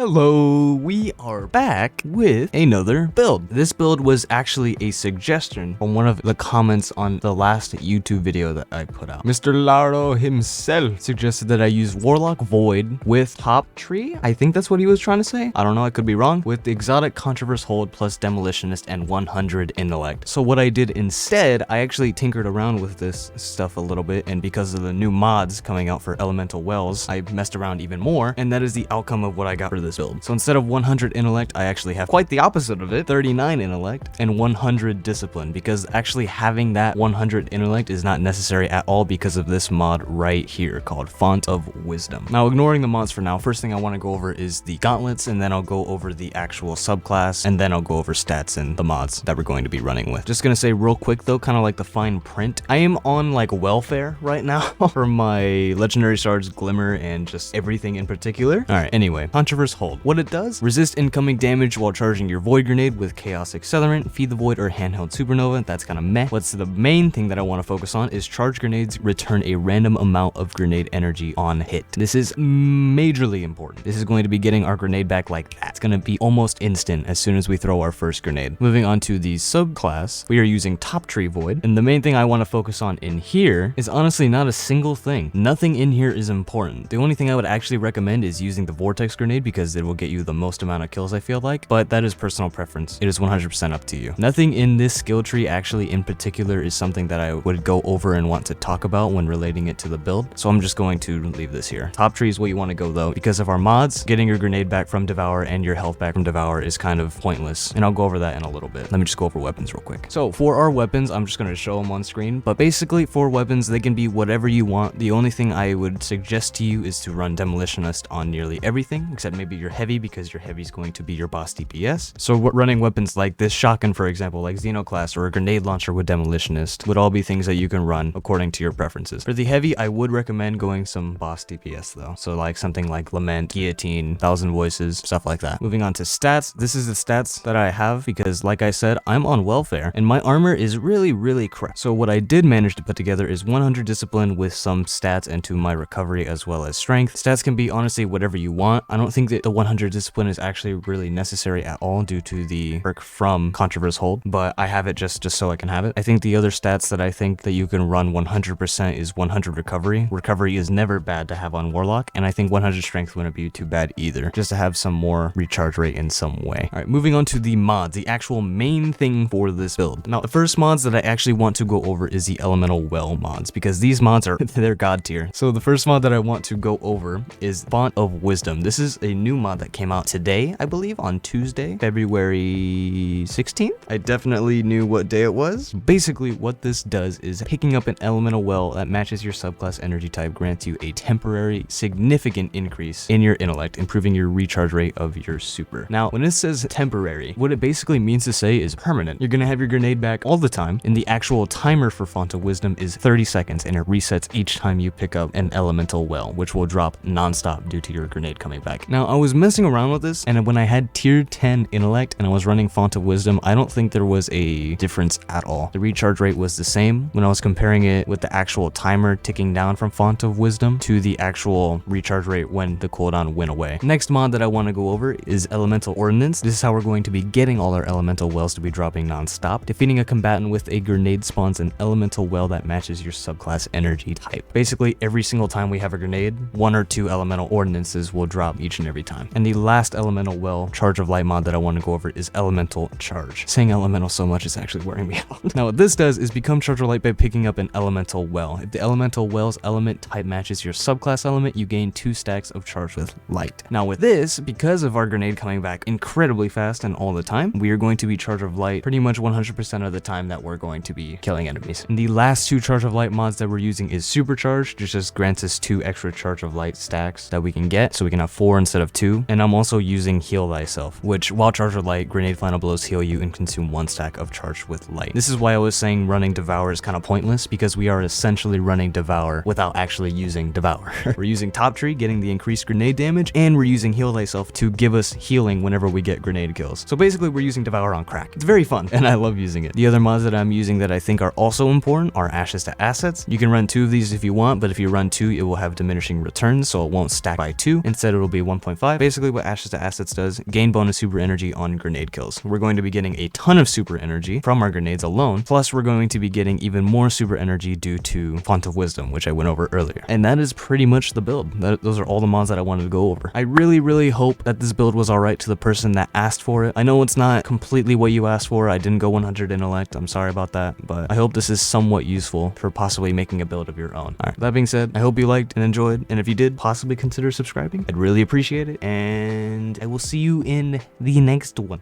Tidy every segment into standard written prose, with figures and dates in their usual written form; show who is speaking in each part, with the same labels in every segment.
Speaker 1: Hello, we are back with another build. This build was actually a suggestion from one of the comments on the last YouTube video that I put out. Mr. Laro himself suggested that I use Warlock Void with Top Tree. I think that's what he was trying to say. I don't know, I could be wrong. With the exotic Controverse Hold plus Demolitionist and 100 Intellect. So what I did instead, I actually tinkered around with this stuff a little bit, and because of the new mods coming out for Elemental Wells, I messed around even more, and that is the outcome of what I got for this build. So instead of 100 intellect, I actually have quite the opposite of it, 39 intellect and 100 discipline, because actually having that 100 intellect is not necessary at all because of this mod right here called Font of Wisdom. Now, ignoring the mods for now, first thing I want to go over is the Gauntlets, and then I'll go over the actual subclass, and then I'll go over stats and the mods that we're going to be running with. Just gonna say real quick though, kind of like the fine print, I am on like welfare right now for my legendary shards, glimmer, and just everything in particular. All right, anyway, Controverse Hold. What it does, resist incoming damage while charging your Void Grenade with Chaos Accelerant, Feed the Void, or Handheld Supernova. That's kind of meh. What's the main thing that I want to focus on is charge grenades return a random amount of grenade energy on hit. This is majorly important. This is going to be getting our grenade back like that. It's going to be almost instant as soon as we throw our first grenade. Moving on to the subclass, we are using Top Tree Void, and the main thing I want to focus on in here is honestly not a single thing. Nothing in here is important. The only thing I would actually recommend is using the Vortex Grenade because it will get you the most amount of kills, I feel like, but that is personal preference. It is 100% up to you. Nothing in this skill tree actually in particular is something that I would go over and want to talk about when relating it to the build, so I'm just going to leave this here. Top Tree is what you want to go though, because of our mods, getting your grenade back from Devour and your health back from Devour is kind of pointless, and I'll go over that in a little bit. Let me just go over weapons real quick. So for our weapons, I'm just going to show them on screen, but basically for weapons, they can be whatever you want. The only thing I would suggest to you is to run Demolitionist on nearly everything, except maybe your heavy, because your heavy is going to be your boss DPS. So running weapons like this shotgun, for example, like Xenoclast, or a grenade launcher with Demolitionist would all be things that you can run according to your preferences. For the heavy, I would recommend going some boss DPS though. So like something like Lament, Guillotine, Thousand Voices, stuff like that. Moving on to stats, this is the stats that I have because like I said, I'm on welfare and my armor is really crap. So what I did manage to put together is 100 discipline with some stats into my recovery as well as strength. Stats can be honestly whatever you want. I don't think that the 100 discipline is actually really necessary at all due to the perk from Controverse Hold, but I have it just so I can have it. I think the other stats that I think that you can run 100% is 100 recovery. Recovery is never bad to have on Warlock, and I think 100 strength wouldn't be too bad either, just to have some more recharge rate in some way. All right, moving on to the mods, the actual main thing for this build. Now, the first mods that I actually want to go over is the Elemental Well mods, because these mods are they're god tier. So the first mod that I want to go over is Font of Wisdom. This is a new mod that came out today, I believe, on Tuesday, February 16th. I definitely knew what day it was. Basically, what this does is picking up an Elemental Well that matches your subclass energy type grants you a temporary significant increase in your intellect, improving your recharge rate of your super. Now, when it says temporary, what it basically means to say is permanent. You're gonna have your grenade back all the time, and the actual timer for Font of Wisdom is 30 seconds, and it resets each time you pick up an Elemental Well, which will drop non-stop due to your grenade coming back. Now, I was messing around with this, and when I had tier 10 intellect and I was running Font of Wisdom, I don't think there was a difference at all. The recharge rate was the same when I was comparing it with the actual timer ticking down from Font of Wisdom to the actual recharge rate when the cooldown went away. Next mod that I want to go over is Elemental Ordnance. This is how we're going to be getting all our Elemental Wells to be dropping non-stop. Defeating a combatant with a grenade spawns an Elemental Well that matches your subclass energy type. Basically, every single time we have a grenade, 1 or 2 Elemental Ordnances will drop each and every time. And the last Elemental Well Charge of Light mod that I want to go over is Elemental Charge. Saying Elemental so much is actually wearing me out. Now what this does is become Charge of Light by picking up an Elemental Well. If the Elemental Well's element type matches your subclass element, you gain 2 stacks of Charge with Light. Now with this, because of our grenade coming back incredibly fast and all the time, we are going to be Charge of Light pretty much 100% of the time that we're going to be killing enemies. And the last 2 Charge of Light mods that we're using is Supercharge, which just grants us 2 extra Charge of Light stacks that we can get, so we can have 4 instead of 2. And I'm also using Heal Heal Thyself, which while charged with light, grenade final blows heal you and consume 1 stack of charged with light. This is why I was saying running Devour is kind of pointless, because we are essentially running Devour without actually using Devour. We're using Top Tree, getting the increased grenade damage, and we're using Heal Thyself to give us healing whenever we get grenade kills. So basically we're using Devour on crack. It's very fun and I love using it. The other mods that I'm using that I think are also important are Ashes to Assets. You can run 2 of these if you want, but if you run 2, it will have diminishing returns, so it won't stack by 2. Instead, it'll be 1.5. Basically what Ashes to Assets does, gain bonus super energy on grenade kills. We're going to be getting a ton of super energy from our grenades alone, plus we're going to be getting even more super energy due to Font of Wisdom, which I went over earlier. And that is pretty much the build. Those are all the mods that I wanted to go over. I really hope that this build was alright to the person that asked for it. I know it's not completely what you asked for. I didn't go 100 intellect. I'm sorry about that, but I hope this is somewhat useful for possibly making a build of your own. Alright, that being said, I hope you liked and enjoyed, and if you did, possibly consider subscribing. I'd really appreciate it, and I will see you in the next one.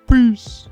Speaker 1: Peace.